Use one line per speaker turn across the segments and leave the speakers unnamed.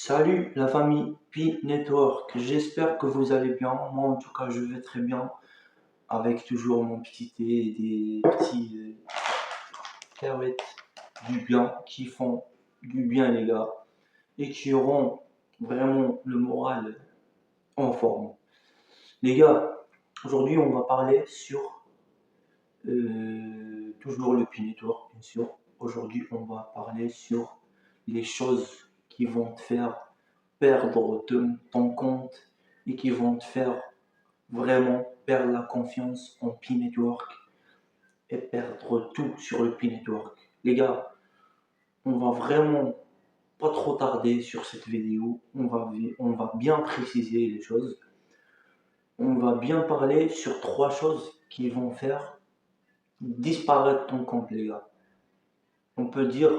Salut la famille Pi Network, j'espère que vous allez bien. Moi en tout cas je vais très bien avec toujours mon petit thé et des petits cahuètes du bien qui font du bien les gars et qui auront vraiment le moral en forme. Les gars, aujourd'hui on va parler sur toujours le Pi Network bien sûr. Aujourd'hui on va parler sur les choses qui vont te faire perdre ton compte et qui vont te faire vraiment perdre la confiance en Pi Network et perdre tout sur le Pi Network. Les gars, on va vraiment pas trop tarder sur cette vidéo. On va bien préciser les choses. On va bien parler sur trois choses qui vont faire disparaître ton compte, les gars. On peut dire,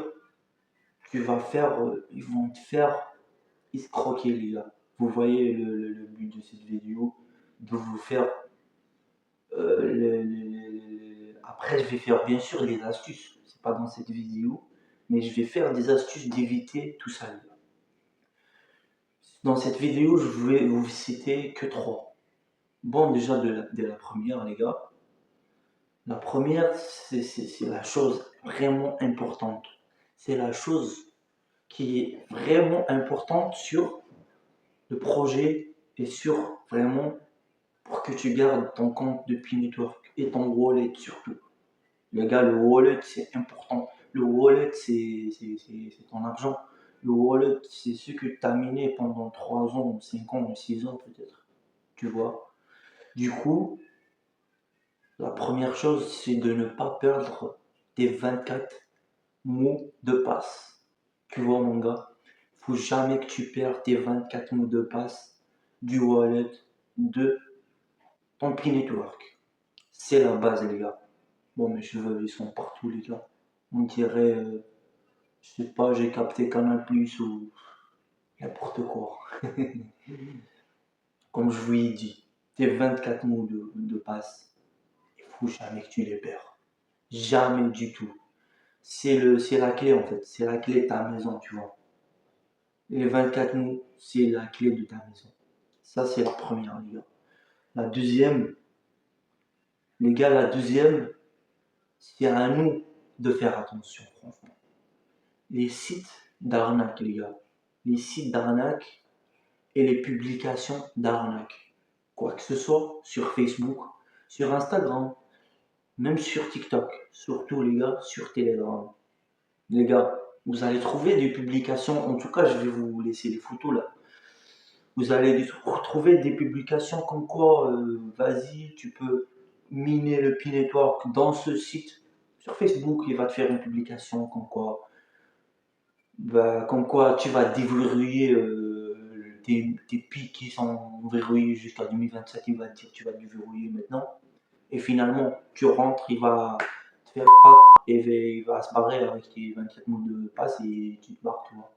ils vont te faire escroquer, les gars. Vous voyez le but de cette vidéo, de vous faire. Après, je vais faire bien sûr des astuces. C'est pas dans cette vidéo, mais je vais faire des astuces d'éviter tout ça, les gars. Dans cette vidéo, je vais vous citer que trois. Bon, déjà de la première, les gars. La première, c'est la chose vraiment importante. C'est la chose qui est vraiment importante sur le projet et sur vraiment pour que tu gardes ton compte de Pi Network et ton wallet surtout. Les gars, le wallet c'est important. Le wallet c'est ton argent. Le wallet c'est ce que tu as miné pendant 3 ans, 5 ans, 6 ans peut-être. Tu vois. Du coup, la première chose c'est de ne pas perdre tes 24 mots de passe. Tu vois mon gars, faut jamais que tu perds tes 24 mots de passe du wallet de ton Pi Network. C'est la base les gars. Bon, mes cheveux ils sont partout les gars. On dirait, je sais pas, j'ai capté Canal Plus ou n'importe quoi. Comme je vous ai dit, tes 24 mots de passe, il faut jamais que tu les perds. Jamais du tout. C'est la clé en fait. C'est la clé de ta maison, tu vois. Les 24 mots, c'est la clé de ta maison. Ça, c'est la première, les gars. La deuxième, les gars, la deuxième, c'est à nous de faire attention, franchement. Les sites d'arnaque, les gars. Les sites d'arnaque et les publications d'arnaque. Quoi que ce soit sur Facebook, sur Instagram, même sur TikTok. Surtout, les gars, sur Telegram. Les gars, vous allez trouver des publications. En tout cas, je vais vous laisser les photos là. Vous allez retrouver des publications comme quoi, vas-y, tu peux miner le Pi Network dans ce site. Sur Facebook, il va te faire une publication comme quoi tu vas déverrouiller tes Pi qui sont verrouillés jusqu'à 2027. Il va te dire que tu vas déverrouiller maintenant. Et finalement, tu rentres, il va te faire pas et il va se barrer avec tes 24 mots de passe et tu te barres, tu vois.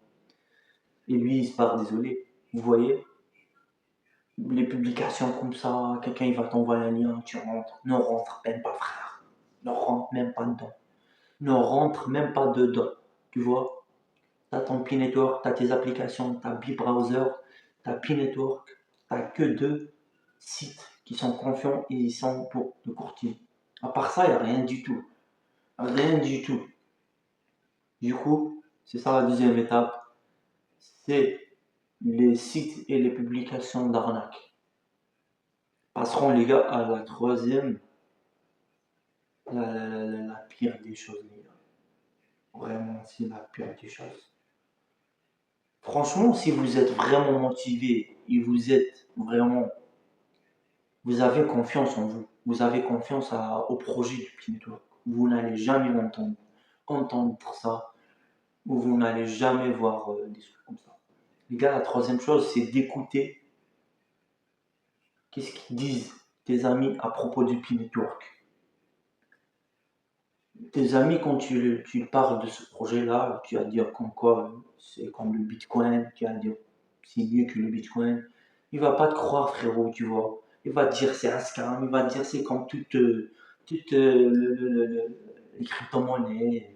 Et lui, il se barre, désolé. Vous voyez? Les publications comme ça, quelqu'un il va t'envoyer un lien, tu rentres. Ne rentre même pas, frère. Ne rentre même pas dedans. Ne rentre même pas dedans. Tu vois, t'as ton Pi Network, t'as tes applications, t'as Browser, t'as Pi Network, t'as que deux sites qui sont confiants et ils sont pour le courtier. À part ça, il n'y a rien du tout. Rien du tout. Du coup, c'est ça la deuxième étape. C'est les sites et les publications d'arnaque. Passerons les gars à la troisième. La pire des choses, les gars. Vraiment, c'est la pire des choses. Franchement, si vous êtes vraiment motivé et vous avez confiance en vous, vous avez confiance au projet du Pinto, vous n'allez jamais entendre ça, ou vous n'allez jamais voir des trucs comme ça. Les gars, la troisième chose, c'est d'écouter qu'est-ce qu'ils disent tes amis à propos du P-Network. Tes amis, quand tu parles de ce projet-là, tu vas dire comme quoi c'est comme le Bitcoin, tu vas dire c'est mieux que le Bitcoin. Il va pas te croire, frérot, tu vois. Il va te dire c'est un scam, il va te dire c'est comme toutes les crypto-monnaies.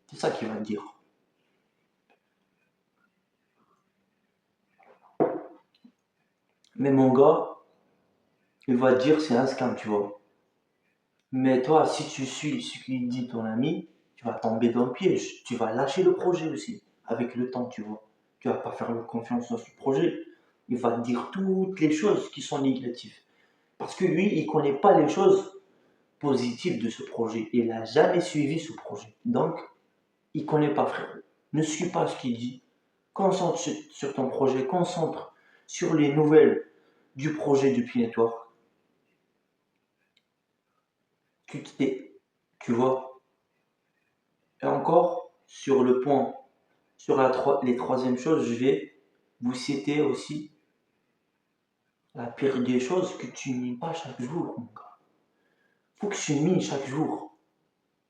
C'est ça qu'il va te dire. Mais mon gars, il va te dire c'est un scam, tu vois. Mais toi, si tu suis ce qu'il dit ton ami, tu vas tomber dans le piège. Tu vas lâcher le projet aussi, avec le temps, tu vois. Tu vas pas faire confiance dans ce projet. Il va te dire toutes les choses qui sont négatives. Parce que lui, il connaît pas les choses positives de ce projet. Il n'a jamais suivi ce projet. Donc, il connaît pas, frère. Ne suis pas ce qu'il dit. Concentre sur ton projet. Concentre sur les nouvelles du projet du Network. Tu vois. Et encore, sur le point, sur les troisième choses, je vais vous citer aussi la pire des choses que tu mines pas chaque jour, mon gars. Faut que tu mines chaque jour.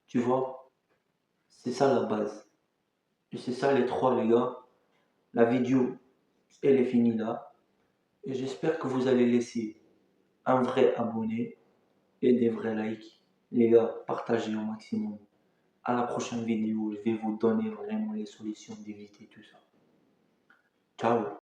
Tu vois. C'est ça la base. Et c'est ça les trois, les gars. La vidéo, elle est finie là. Et j'espère que vous allez laisser un vrai abonné et des vrais likes. Les gars, partagez au maximum. À la prochaine vidéo, je vais vous donner vraiment les solutions d'éviter tout ça. Ciao.